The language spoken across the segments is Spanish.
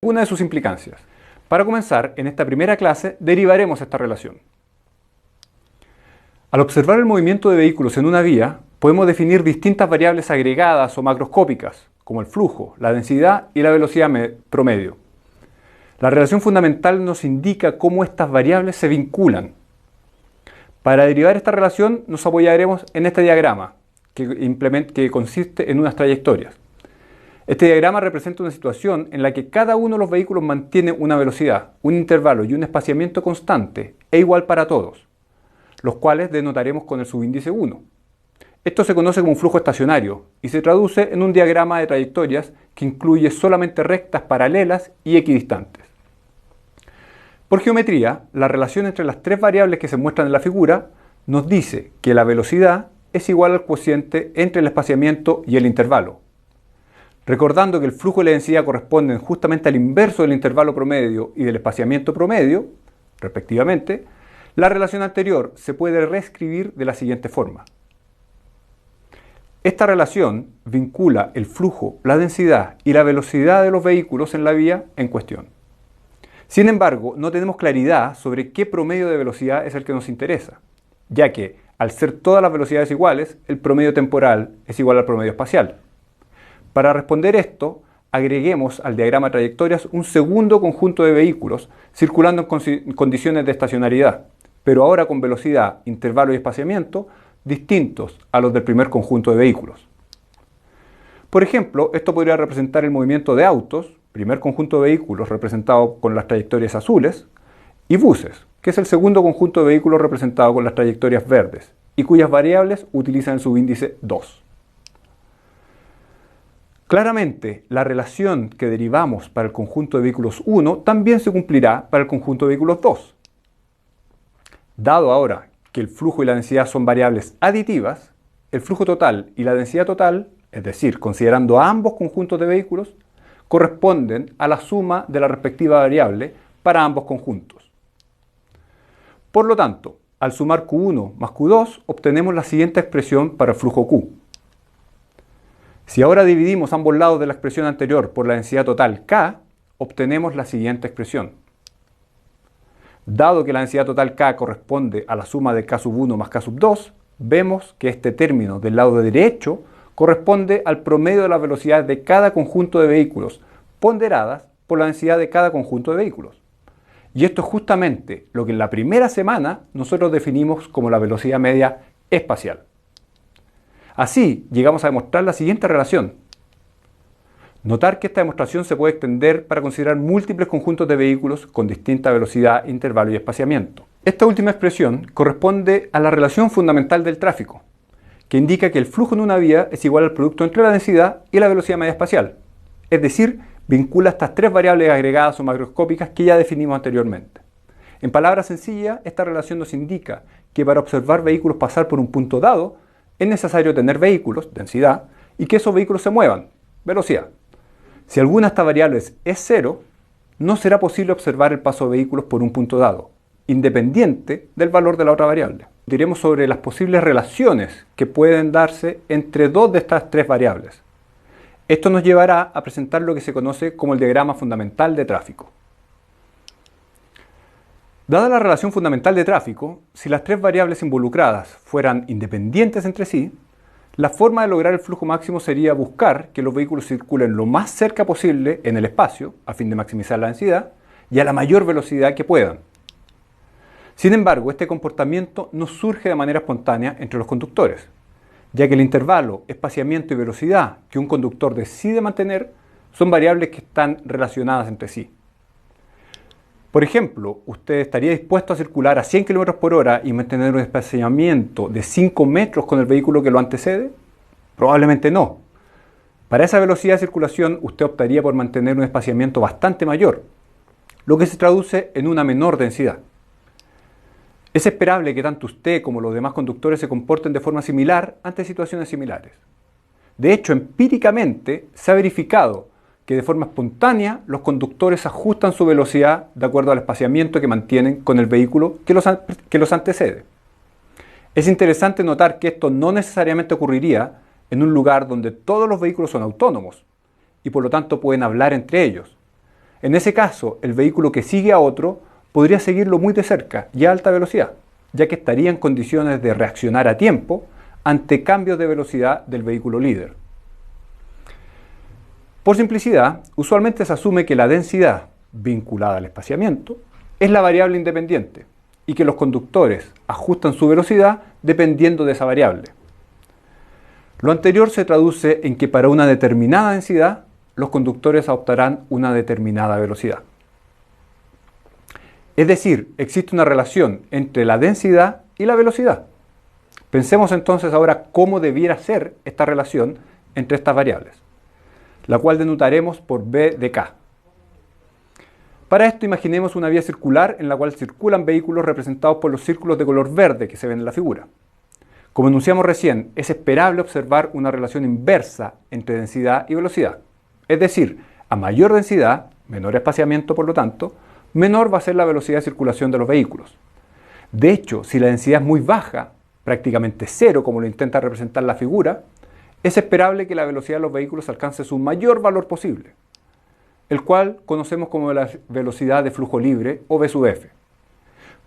una de sus implicancias. Para comenzar, en esta primera clase derivaremos esta relación. Al observar el movimiento de vehículos en una vía, podemos definir distintas variables agregadas o macroscópicas, como el flujo, la densidad y la velocidad promedio. La relación fundamental nos indica cómo estas variables se vinculan. Para derivar esta relación nos apoyaremos en este diagrama, que consiste en unas trayectorias. Este diagrama representa una situación en la que cada uno de los vehículos mantiene una velocidad, un intervalo y un espaciamiento constante e igual para todos, los cuales denotaremos con el subíndice 1. Esto se conoce como un flujo estacionario y se traduce en un diagrama de trayectorias que incluye solamente rectas paralelas y equidistantes. Por geometría, la relación entre las tres variables que se muestran en la figura nos dice que la velocidad es igual al cociente entre el espaciamiento y el intervalo. Recordando que el flujo y la densidad corresponden justamente al inverso del intervalo promedio y del espaciamiento promedio, respectivamente, la relación anterior se puede reescribir de la siguiente forma. Esta relación vincula el flujo, la densidad y la velocidad de los vehículos en la vía en cuestión. Sin embargo, no tenemos claridad sobre qué promedio de velocidad es el que nos interesa, ya que, al ser todas las velocidades iguales, el promedio temporal es igual al promedio espacial. Para responder esto, agreguemos al diagrama de trayectorias un segundo conjunto de vehículos circulando en condiciones de estacionariedad, pero ahora con velocidad, intervalo y espaciamiento distintos a los del primer conjunto de vehículos. Por ejemplo, esto podría representar el movimiento de autos, primer conjunto de vehículos representado con las trayectorias azules, y buses, que es el segundo conjunto de vehículos representado con las trayectorias verdes, y cuyas variables utilizan el subíndice 2. Claramente, la relación que derivamos para el conjunto de vehículos 1 también se cumplirá para el conjunto de vehículos 2. Dado ahora que el flujo y la densidad son variables aditivas, el flujo total y la densidad total, es decir, considerando a ambos conjuntos de vehículos, corresponden a la suma de la respectiva variable para ambos conjuntos. Por lo tanto, al sumar Q1 más Q2, obtenemos la siguiente expresión para el flujo Q. Si ahora dividimos ambos lados de la expresión anterior por la densidad total K, obtenemos la siguiente expresión. Dado que la densidad total K corresponde a la suma de K sub 1 más K sub 2, vemos que este término del lado derecho corresponde al promedio de las velocidades de cada conjunto de vehículos, ponderadas por la densidad de cada conjunto de vehículos. Y esto es justamente lo que en la primera semana nosotros definimos como la velocidad media espacial. Así llegamos a demostrar la siguiente relación. Notar que esta demostración se puede extender para considerar múltiples conjuntos de vehículos con distinta velocidad, intervalo y espaciamiento. Esta última expresión corresponde a la relación fundamental del tráfico, que indica que el flujo en una vía es igual al producto entre la densidad y la velocidad media espacial. Es decir, vincula estas tres variables agregadas o macroscópicas que ya definimos anteriormente. En palabras sencillas, esta relación nos indica que para observar vehículos pasar por un punto dado, es necesario tener vehículos, densidad, y que esos vehículos se muevan, velocidad. Si alguna de estas variables es cero, no será posible observar el paso de vehículos por un punto dado, independiente del valor de la otra variable. Diremos sobre las posibles relaciones que pueden darse entre dos de estas tres variables. Esto nos llevará a presentar lo que se conoce como el diagrama fundamental de tráfico. Dada la relación fundamental de tráfico, si las tres variables involucradas fueran independientes entre sí, la forma de lograr el flujo máximo sería buscar que los vehículos circulen lo más cerca posible en el espacio, a fin de maximizar la densidad, y a la mayor velocidad que puedan. Sin embargo, este comportamiento no surge de manera espontánea entre los conductores, ya que el intervalo, espaciamiento y velocidad que un conductor decide mantener son variables que están relacionadas entre sí. Por ejemplo, ¿usted estaría dispuesto a circular a 100 km por hora y mantener un espaciamiento de 5 metros con el vehículo que lo antecede? Probablemente no. Para esa velocidad de circulación, usted optaría por mantener un espaciamiento bastante mayor, lo que se traduce en una menor densidad. Es esperable que tanto usted como los demás conductores se comporten de forma similar ante situaciones similares. De hecho, empíricamente se ha verificado que de forma espontánea los conductores ajustan su velocidad de acuerdo al espaciamiento que mantienen con el vehículo que los antecede. Es interesante notar que esto no necesariamente ocurriría en un lugar donde todos los vehículos son autónomos y por lo tanto pueden hablar entre ellos. En ese caso, el vehículo que sigue a otro podría seguirlo muy de cerca y a alta velocidad, ya que estaría en condiciones de reaccionar a tiempo ante cambios de velocidad del vehículo líder. Por simplicidad, usualmente se asume que la densidad, vinculada al espaciamiento, es la variable independiente y que los conductores ajustan su velocidad dependiendo de esa variable. Lo anterior se traduce en que para una determinada densidad, los conductores adoptarán una determinada velocidad. Es decir, existe una relación entre la densidad y la velocidad. Pensemos entonces ahora cómo debiera ser esta relación entre estas variables, la cual denotaremos por B de K. Para esto imaginemos una vía circular en la cual circulan vehículos representados por los círculos de color verde que se ven en la figura. Como enunciamos recién, es esperable observar una relación inversa entre densidad y velocidad. Es decir, a mayor densidad, menor espaciamiento por lo tanto, menor va a ser la velocidad de circulación de los vehículos. De hecho, si la densidad es muy baja, prácticamente cero como lo intenta representar la figura, es esperable que la velocidad de los vehículos alcance su mayor valor posible, el cual conocemos como la velocidad de flujo libre o V sub F.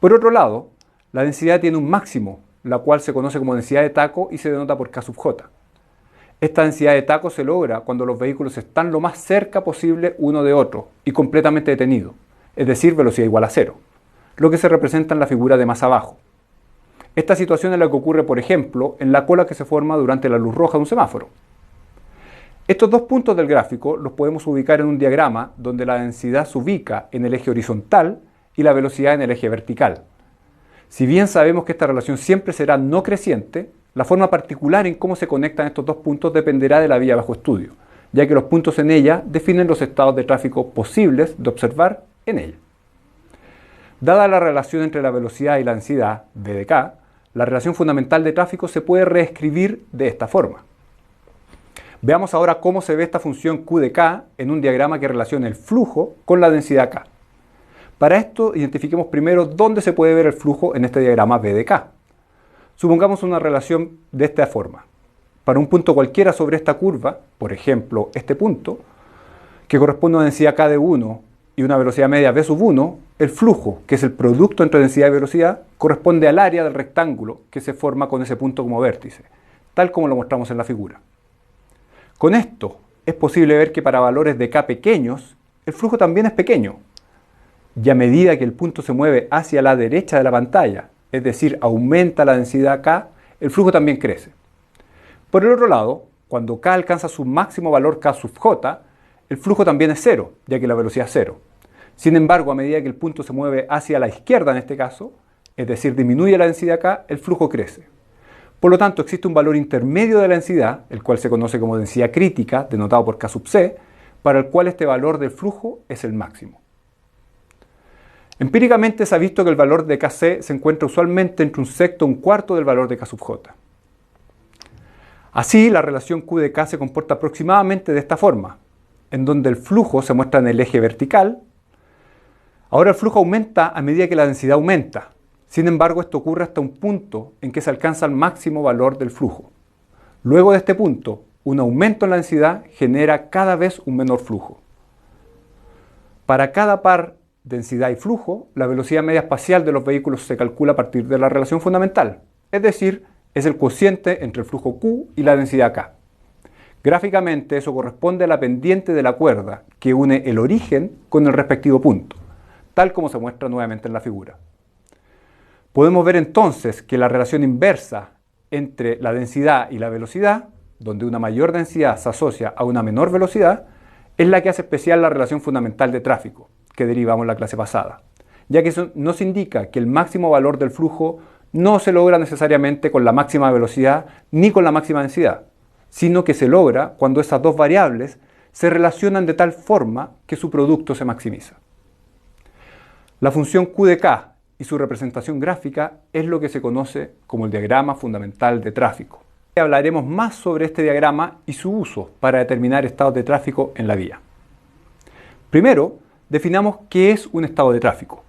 Por otro lado, la densidad tiene un máximo, la cual se conoce como densidad de taco y se denota por K sub J. Esta densidad de taco se logra cuando los vehículos están lo más cerca posible uno de otro y completamente detenidos, es decir, velocidad igual a cero, lo que se representa en la figura de más abajo. Esta situación es la que ocurre, por ejemplo, en la cola que se forma durante la luz roja de un semáforo. Estos dos puntos del gráfico los podemos ubicar en un diagrama donde la densidad se ubica en el eje horizontal y la velocidad en el eje vertical. Si bien sabemos que esta relación siempre será no creciente, la forma particular en cómo se conectan estos dos puntos dependerá de la vía bajo estudio, ya que los puntos en ella definen los estados de tráfico posibles de observar en ella. Dada la relación entre la velocidad y la densidad, V de K, la relación fundamental de tráfico se puede reescribir de esta forma. Veamos ahora cómo se ve esta función Q de K en un diagrama que relaciona el flujo con la densidad K. Para esto, identifiquemos primero dónde se puede ver el flujo en este diagrama V de K. Supongamos una relación de esta forma. Para un punto cualquiera sobre esta curva, por ejemplo, este punto, que corresponde a una densidad K de 1 y una velocidad media V sub 1, el flujo, que es el producto entre densidad y velocidad, corresponde al área del rectángulo que se forma con ese punto como vértice, tal como lo mostramos en la figura. Con esto, es posible ver que para valores de K pequeños, el flujo también es pequeño. Y a medida que el punto se mueve hacia la derecha de la pantalla, es decir, aumenta la densidad K, el flujo también crece. Por el otro lado, cuando K alcanza su máximo valor K sub J, el flujo también es cero, ya que la velocidad es cero. Sin embargo, a medida que el punto se mueve hacia la izquierda en este caso, es decir, disminuye la densidad K, el flujo crece. Por lo tanto, existe un valor intermedio de la densidad, el cual se conoce como densidad crítica, denotado por K sub C, para el cual este valor del flujo es el máximo. Empíricamente se ha visto que el valor de Kc se encuentra usualmente entre un sexto y un cuarto del valor de K sub J. Así, la relación Q de K se comporta aproximadamente de esta forma, en donde el flujo se muestra en el eje vertical. Ahora el flujo aumenta a medida que la densidad aumenta. Sin embargo, esto ocurre hasta un punto en que se alcanza el máximo valor del flujo. Luego de este punto, un aumento en la densidad genera cada vez un menor flujo. Para cada par densidad y flujo, la velocidad media espacial de los vehículos se calcula a partir de la relación fundamental, es decir, es el cociente entre el flujo Q y la densidad K. Gráficamente, eso corresponde a la pendiente de la cuerda que une el origen con el respectivo punto, tal como se muestra nuevamente en la figura. Podemos ver entonces que la relación inversa entre la densidad y la velocidad, donde una mayor densidad se asocia a una menor velocidad, es la que hace especial la relación fundamental de tráfico, que derivamos en la clase pasada, ya que eso nos indica que el máximo valor del flujo no se logra necesariamente con la máxima velocidad ni con la máxima densidad, sino que se logra cuando esas dos variables se relacionan de tal forma que su producto se maximiza. La función Q de K y su representación gráfica es lo que se conoce como el diagrama fundamental de tráfico. Hablaremos más sobre este diagrama y su uso para determinar estados de tráfico en la vía. Primero, definamos qué es un estado de tráfico.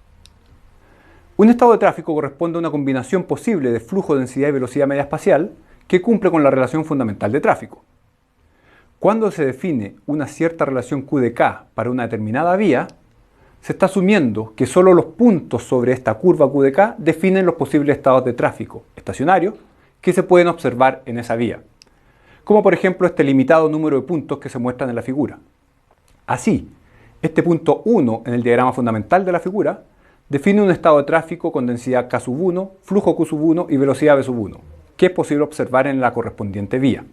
Un estado de tráfico corresponde a una combinación posible de flujo, densidad y velocidad media espacial que cumple con la relación fundamental de tráfico. Cuando se define una cierta relación Q de K para una determinada vía, se está asumiendo que solo los puntos sobre esta curva Q de K definen los posibles estados de tráfico estacionarios que se pueden observar en esa vía, como por ejemplo este limitado número de puntos que se muestran en la figura. Así, este punto 1 en el diagrama fundamental de la figura define un estado de tráfico con densidad K1, flujo Q1 y velocidad V1, que es posible observar en la correspondiente vía.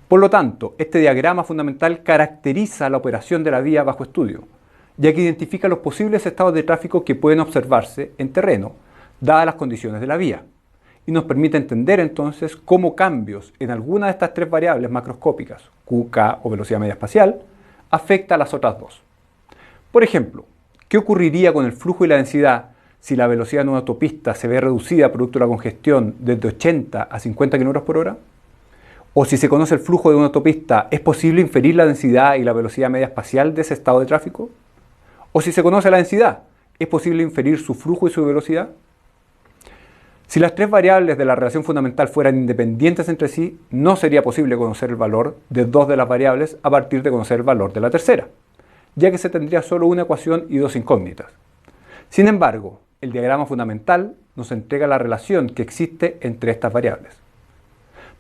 Por lo tanto, este diagrama fundamental caracteriza la operación de la vía bajo estudio, ya que identifica los posibles estados de tráfico que pueden observarse en terreno, dadas las condiciones de la vía, y nos permite entender entonces cómo cambios en alguna de estas tres variables macroscópicas, Q, K o velocidad media espacial, afecta a las otras dos. Por ejemplo, ¿qué ocurriría con el flujo y la densidad si la velocidad en una autopista se ve reducida producto de la congestión desde 80 a 50 km/h? O si se conoce el flujo de una autopista, ¿es posible inferir la densidad y la velocidad media espacial de ese estado de tráfico? O si se conoce la densidad, ¿es posible inferir su flujo y su velocidad? Si las tres variables de la relación fundamental fueran independientes entre sí, no sería posible conocer el valor de dos de las variables a partir de conocer el valor de la tercera, ya que se tendría solo una ecuación y dos incógnitas. Sin embargo, el diagrama fundamental nos entrega la relación que existe entre estas variables.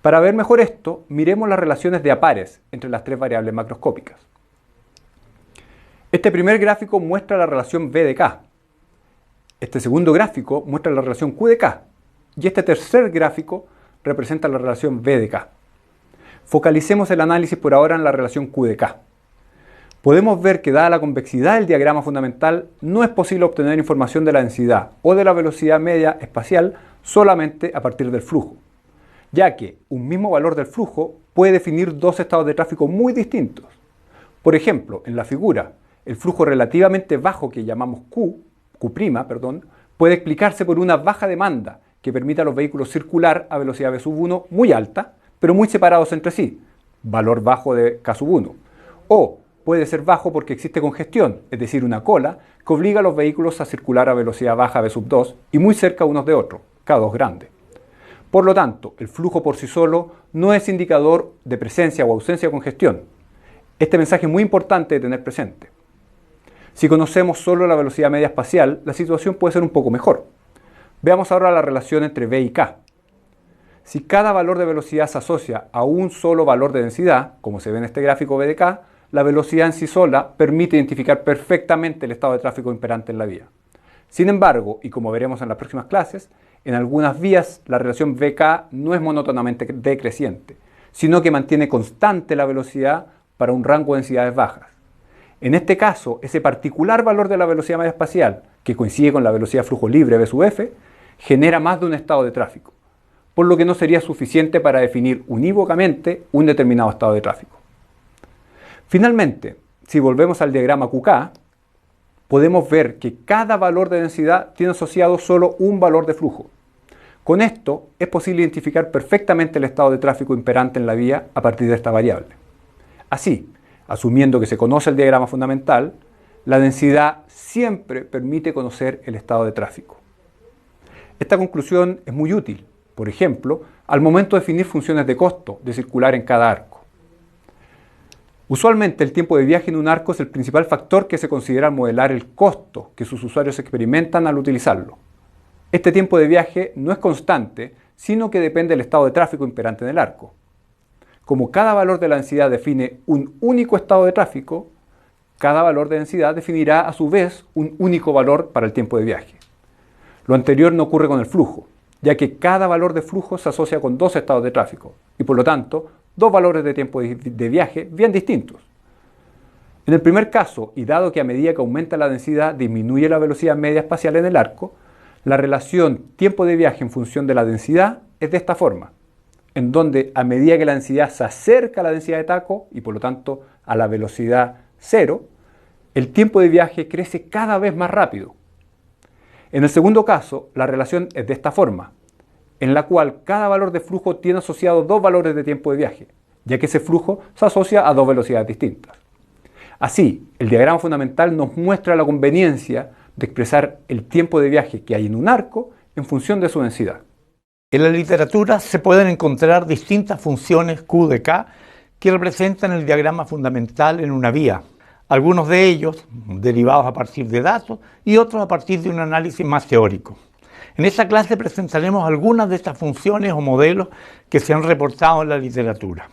Para ver mejor esto, miremos las relaciones de a pares entre las tres variables macroscópicas. Este primer gráfico muestra la relación V de K. Este segundo gráfico muestra la relación Q de K. Y este tercer gráfico representa la relación V de K. Focalicemos el análisis por ahora en la relación Q de K. Podemos ver que dada la convexidad del diagrama fundamental, no es posible obtener información de la densidad o de la velocidad media espacial solamente a partir del flujo, ya que un mismo valor del flujo puede definir dos estados de tráfico muy distintos. Por ejemplo, en la figura, el flujo relativamente bajo que llamamos Q, puede explicarse por una baja demanda que permite a los vehículos circular a velocidad V1 muy alta, pero muy separados entre sí, valor bajo de K1. O puede ser bajo porque existe congestión, es decir, una cola, que obliga a los vehículos a circular a velocidad baja V2 y muy cerca unos de otros, K2 grande. Por lo tanto, el flujo por sí solo no es indicador de presencia o ausencia de congestión. Este mensaje es muy importante de tener presente. Si conocemos solo la velocidad media espacial, la situación puede ser un poco mejor. Veamos ahora la relación entre V y K. Si cada valor de velocidad se asocia a un solo valor de densidad, como se ve en este gráfico V de K, la velocidad en sí sola permite identificar perfectamente el estado de tráfico imperante en la vía. Sin embargo, y como veremos en las próximas clases, en algunas vías la relación VK no es monótonamente decreciente, sino que mantiene constante la velocidad para un rango de densidades bajas. En este caso, ese particular valor de la velocidad media espacial, que coincide con la velocidad flujo libre V sub F, genera más de un estado de tráfico, por lo que no sería suficiente para definir unívocamente un determinado estado de tráfico. Finalmente, si volvemos al diagrama QK, podemos ver que cada valor de densidad tiene asociado solo un valor de flujo. Con esto es posible identificar perfectamente el estado de tráfico imperante en la vía a partir de esta variable. Así, asumiendo que se conoce el diagrama fundamental, la densidad siempre permite conocer el estado de tráfico. Esta conclusión es muy útil, por ejemplo, al momento de definir funciones de costo de circular en cada arco. Usualmente el tiempo de viaje en un arco es el principal factor que se considera al modelar el costo que sus usuarios experimentan al utilizarlo. Este tiempo de viaje no es constante, sino que depende del estado de tráfico imperante en el arco. Como cada valor de la densidad define un único estado de tráfico, cada valor de densidad definirá a su vez un único valor para el tiempo de viaje. Lo anterior no ocurre con el flujo, ya que cada valor de flujo se asocia con dos estados de tráfico y por lo tanto dos valores de tiempo de viaje bien distintos. En el primer caso, y dado que a medida que aumenta la densidad disminuye la velocidad media espacial en el arco, la relación tiempo de viaje en función de la densidad es de esta forma, en donde a medida que la densidad se acerca a la densidad de taco y por lo tanto a la velocidad cero, el tiempo de viaje crece cada vez más rápido. En el segundo caso, la relación es de esta forma, en la cual cada valor de flujo tiene asociado dos valores de tiempo de viaje, ya que ese flujo se asocia a dos velocidades distintas. Así, el diagrama fundamental nos muestra la conveniencia de expresar el tiempo de viaje que hay en un arco en función de su densidad. En la literatura se pueden encontrar distintas funciones Q de K que representan el diagrama fundamental en una vía. algunos de ellos derivados a partir de datos y otros a partir de un análisis más teórico. En esta clase presentaremos algunas de estas funciones o modelos que se han reportado en la literatura.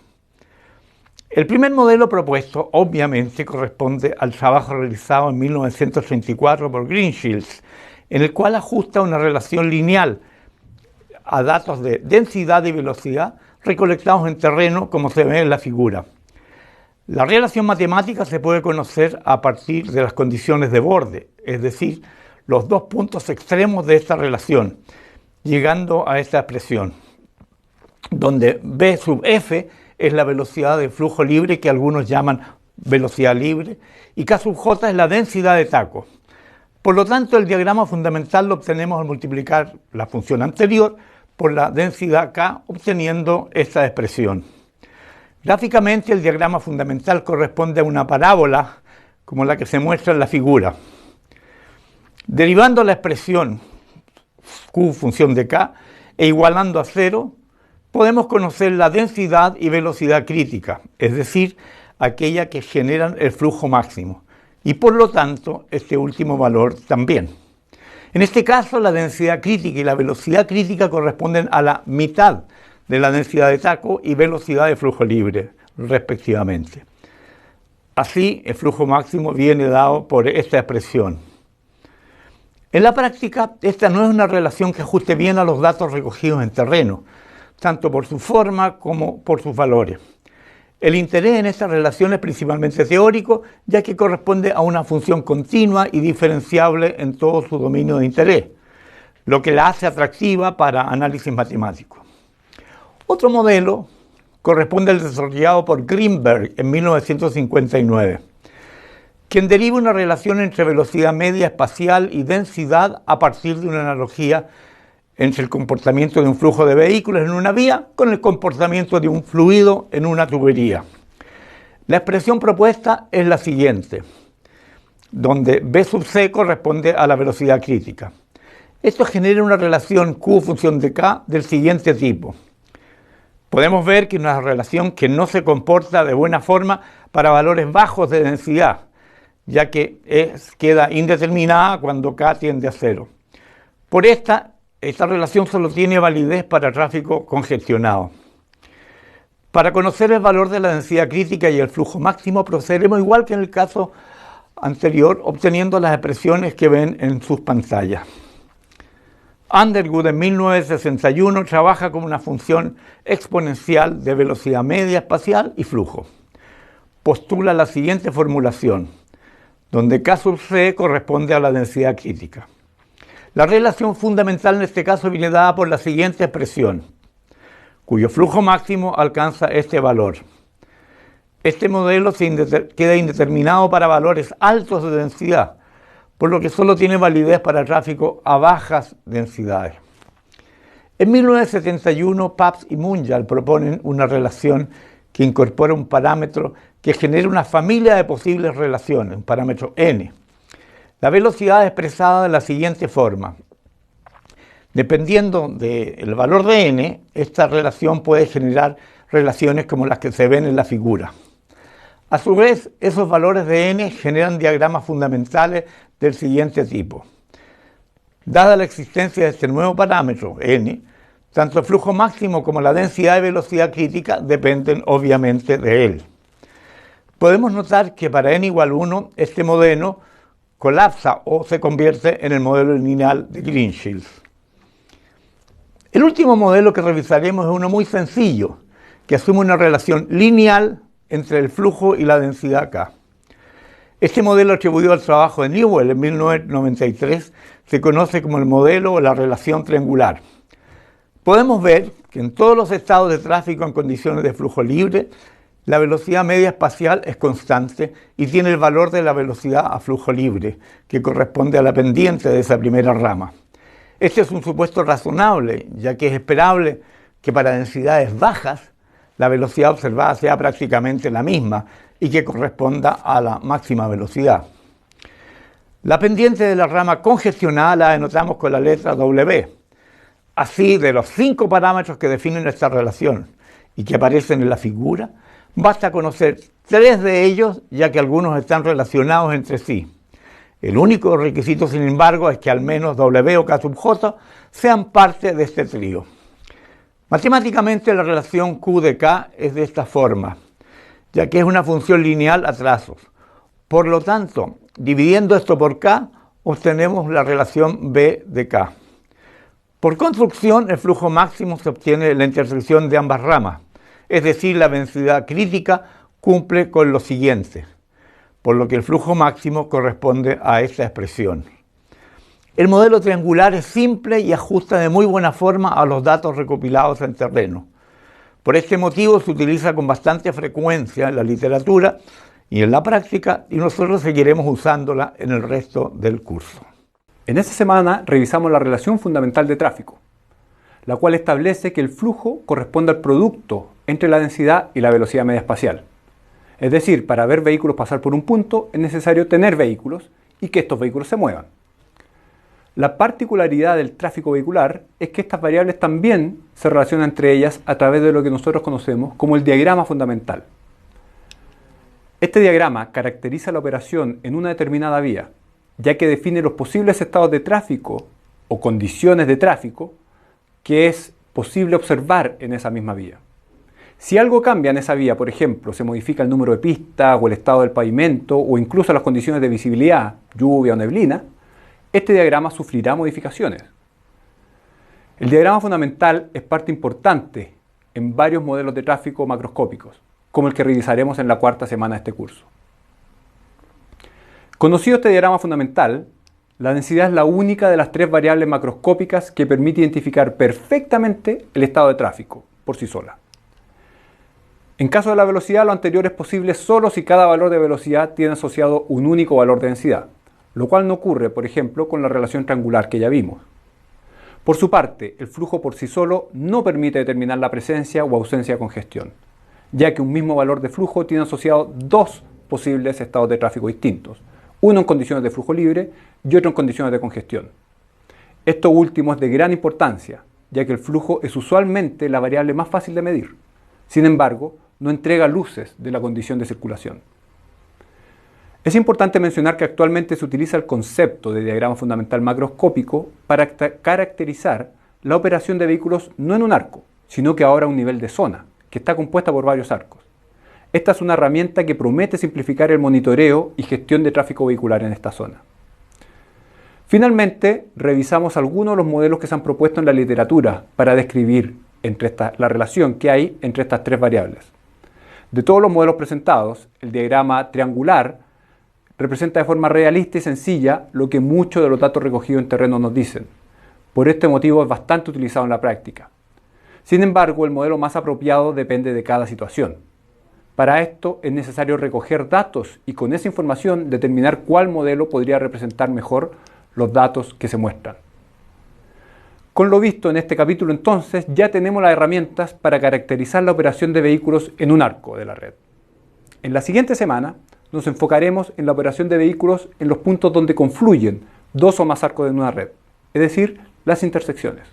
El primer modelo propuesto, obviamente, corresponde al trabajo realizado en 1934 por Greenshields, en el cual ajusta una relación lineal a datos de densidad y velocidad recolectados en terreno, como se ve en la figura. La relación matemática se puede conocer a partir de las condiciones de borde, es decir, los dos puntos extremos de esta relación, llegando a esta expresión, donde B sub f es la velocidad de flujo libre, que algunos llaman velocidad libre, y K sub j es la densidad de taco. Por lo tanto, el diagrama fundamental lo obtenemos al multiplicar la función anterior por la densidad K, obteniendo esta expresión. Gráficamente, el diagrama fundamental corresponde a una parábola como la que se muestra en la figura. Derivando la expresión Q función de K e igualando a 0, podemos conocer la densidad y velocidad crítica, es decir, aquella que generan el flujo máximo, y por lo tanto este último valor también. En este caso, la densidad crítica y la velocidad crítica corresponden a la mitad de la densidad de taco y velocidad de flujo libre, respectivamente. Así, el flujo máximo viene dado por esta expresión. En la práctica, esta no es una relación que ajuste bien a los datos recogidos en terreno, tanto por su forma como por sus valores. El interés en esta relación es principalmente teórico, ya que corresponde a una función continua y diferenciable en todo su dominio de interés, lo que la hace atractiva para análisis matemático. Otro modelo corresponde al desarrollado por Greenberg en 1959, quien deriva una relación entre velocidad media espacial y densidad a partir de una analogía entre el comportamiento de un flujo de vehículos en una vía con el comportamiento de un fluido en una tubería. La expresión propuesta es la siguiente, donde B sub c corresponde a la velocidad crítica. Esto genera una relación Q función de K del siguiente tipo. Podemos ver que es una relación que no se comporta de buena forma para valores bajos de densidad, ya que queda indeterminada cuando K tiende a 0. Por esta relación solo tiene validez para tráfico congestionado. Para conocer el valor de la densidad crítica y el flujo máximo, procederemos igual que en el caso anterior, obteniendo las expresiones que ven en sus pantallas. Underwood en 1961 trabaja con una función exponencial de velocidad media espacial y flujo. Postula la siguiente formulación, donde K sub c corresponde a la densidad crítica. La relación fundamental en este caso viene dada por la siguiente expresión, cuyo flujo máximo alcanza este valor. Este modelo queda indeterminado para valores altos de densidad, por lo que solo tiene validez para tráfico a bajas densidades. En 1971, Pabst y Munjal proponen una relación que incorpora un parámetro que genera una familia de posibles relaciones, un parámetro n. La velocidad es expresada de la siguiente forma. Dependiendo del valor de n, esta relación puede generar relaciones como las que se ven en la figura. A su vez, esos valores de n generan diagramas fundamentales del siguiente tipo. Dada la existencia de este nuevo parámetro, n, tanto el flujo máximo como la densidad y velocidad crítica dependen obviamente de él. Podemos notar que para n igual 1, este modelo colapsa o se convierte en el modelo lineal de Greenshields. El último modelo que revisaremos es uno muy sencillo, que asume una relación lineal entre el flujo y la densidad K. Este modelo, atribuido al trabajo de Newell en 1993, se conoce como el modelo o la relación triangular. Podemos ver que en todos los estados de tráfico en condiciones de flujo libre, la velocidad media espacial es constante y tiene el valor de la velocidad a flujo libre, que corresponde a la pendiente de esa primera rama. Este es un supuesto razonable, ya que es esperable que para densidades bajas la velocidad observada sea prácticamente la misma y que corresponda a la máxima velocidad. La pendiente de la rama congestionada la denotamos con la letra W. Así, de los 5 parámetros que definen esta relación y que aparecen en la figura, Basta conocer 3 de ellos, ya que algunos están relacionados entre sí. El único requisito, sin embargo, es que al menos W o K sub J sean parte de este trío. Matemáticamente, la relación Q de K es de esta forma, ya que es una función lineal a trazos. Por lo tanto, dividiendo esto por K, obtenemos la relación B de K. Por construcción, el flujo máximo se obtiene de la intersección de ambas ramas, es decir, la densidad crítica cumple con lo siguiente, por lo que el flujo máximo corresponde a esta expresión. El modelo triangular es simple y ajusta de muy buena forma a los datos recopilados en terreno. Por este motivo se utiliza con bastante frecuencia en la literatura y en la práctica, y nosotros seguiremos usándola en el resto del curso. En esta semana revisamos la relación fundamental de tráfico, la cual establece que el flujo corresponde al producto entre la densidad y la velocidad media espacial. Es decir, para ver vehículos pasar por un punto es necesario tener vehículos y que estos vehículos se muevan. La particularidad del tráfico vehicular es que estas variables también se relacionan entre ellas a través de lo que nosotros conocemos como el diagrama fundamental. Este diagrama caracteriza la operación en una determinada vía, ya que define los posibles estados de tráfico o condiciones de tráfico que es posible observar en esa misma vía. Si algo cambia en esa vía, por ejemplo, se modifica el número de pistas o el estado del pavimento o incluso las condiciones de visibilidad, lluvia o neblina, este diagrama sufrirá modificaciones. El diagrama fundamental es parte importante en varios modelos de tráfico macroscópicos, como el que revisaremos en la 4ª semana de este curso. Conocido este diagrama fundamental, la densidad es la única de las 3 variables macroscópicas que permite identificar perfectamente el estado de tráfico por sí sola. En caso de la velocidad, lo anterior es posible solo si cada valor de velocidad tiene asociado un único valor de densidad, lo cual no ocurre, por ejemplo, con la relación triangular que ya vimos. Por su parte, el flujo por sí solo no permite determinar la presencia o ausencia de congestión, ya que un mismo valor de flujo tiene asociado 2 posibles estados de tráfico distintos, uno en condiciones de flujo libre y otro en condiciones de congestión. Esto último es de gran importancia, ya que el flujo es usualmente la variable más fácil de medir. Sin embargo, no entrega luces de la condición de circulación. Es importante mencionar que actualmente se utiliza el concepto de diagrama fundamental macroscópico para caracterizar la operación de vehículos no en un arco, sino que ahora a un nivel de zona, que está compuesta por varios arcos. Esta es una herramienta que promete simplificar el monitoreo y gestión de tráfico vehicular en esta zona. Finalmente, revisamos algunos de los modelos que se han propuesto en la literatura para describir la relación que hay entre estas 3 variables. De todos los modelos presentados, el diagrama triangular representa de forma realista y sencilla lo que muchos de los datos recogidos en terreno nos dicen. Por este motivo es bastante utilizado en la práctica. Sin embargo, el modelo más apropiado depende de cada situación. Para esto es necesario recoger datos y con esa información determinar cuál modelo podría representar mejor los datos que se muestran. Con lo visto en este capítulo, entonces, ya tenemos las herramientas para caracterizar la operación de vehículos en un arco de la red. En la siguiente semana nos enfocaremos en la operación de vehículos en los puntos donde confluyen 2 o más arcos en una red, es decir, las intersecciones.